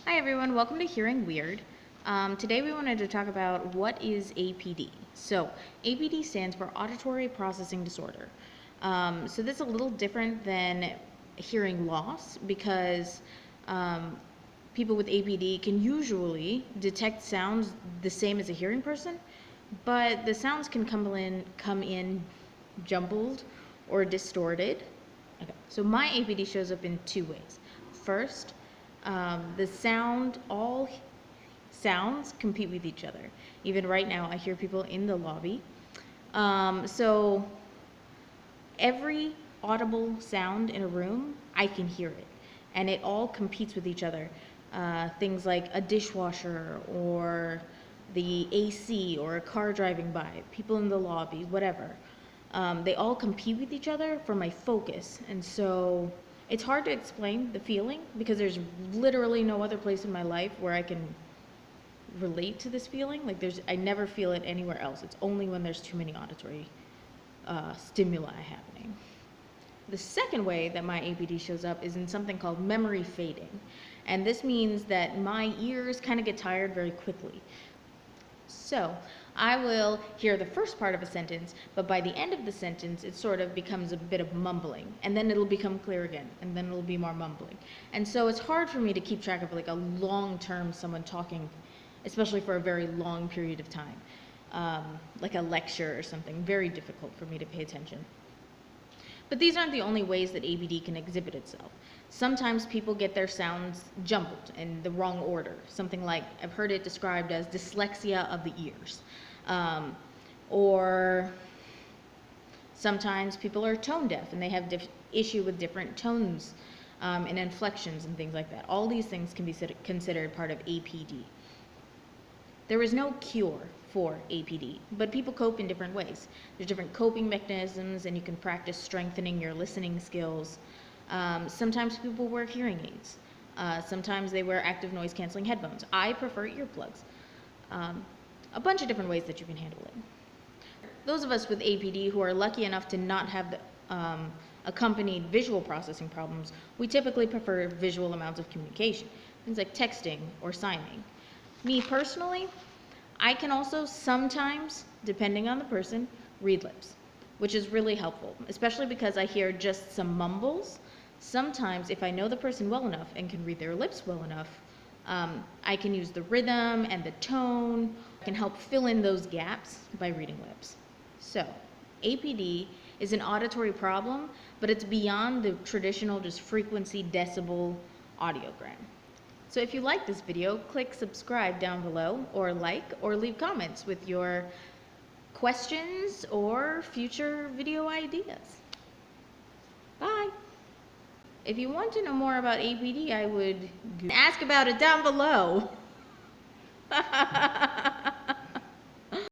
Hi everyone, welcome to Hearing Weird. Today we wanted to talk about what is APD. So APD stands for Auditory Processing Disorder. So this is a little different than hearing loss because people with APD can usually detect sounds the same as a hearing person, but the sounds can come in jumbled or distorted. Okay. So my APD shows up in two ways. First, all sounds compete with each other. Even right now, I hear people in the lobby. So every audible sound in a room, I can hear it. And it all competes with each other. Things like a dishwasher or the AC or a car driving by, people in the lobby, whatever. They all compete with each other for my focus. And so it's hard to explain the feeling because there's literally no other place in my life where I can relate to this feeling. I never feel it anywhere else. It's only when there's too many auditory stimuli happening. The second way that my APD shows up is in something called memory fading. And this means that my ears kind of get tired very quickly. So I will hear the first part of a sentence, but by the end of the sentence, it sort of becomes a bit of mumbling, and then it'll become clear again, and then it'll be more mumbling. And so it's hard for me to keep track of like a long-term someone talking, especially for a very long period of time, like a lecture or something. Very difficult for me to pay attention. But these aren't the only ways that APD can exhibit itself. Sometimes people get their sounds jumbled in the wrong order. Something like, I've heard it described as dyslexia of the ears. Or sometimes people are tone deaf and they have issue with different tones and inflections and things like that. All these things can be considered part of APD. There is no cure for APD, but people cope in different ways. There's different coping mechanisms, and you can practice strengthening your listening skills. Sometimes people wear hearing aids. Sometimes they wear active noise canceling headphones. I prefer earplugs. A bunch of different ways that you can handle it. Those of us with APD who are lucky enough to not have the accompanied visual processing problems, we typically prefer visual amounts of communication, things like texting or signing. Me personally, I can also sometimes, depending on the person, read lips, which is really helpful, especially because I hear just some mumbles. Sometimes, if I know the person well enough and can read their lips well enough, I can use the rhythm and the tone. I can help fill in those gaps by reading lips. So, APD is an auditory problem, but it's beyond the traditional just frequency decibel audiogram. So if you like this video, click subscribe down below, or like, or leave comments with your questions or future video ideas. Bye. If you want to know more about APD, I would ask about it down below.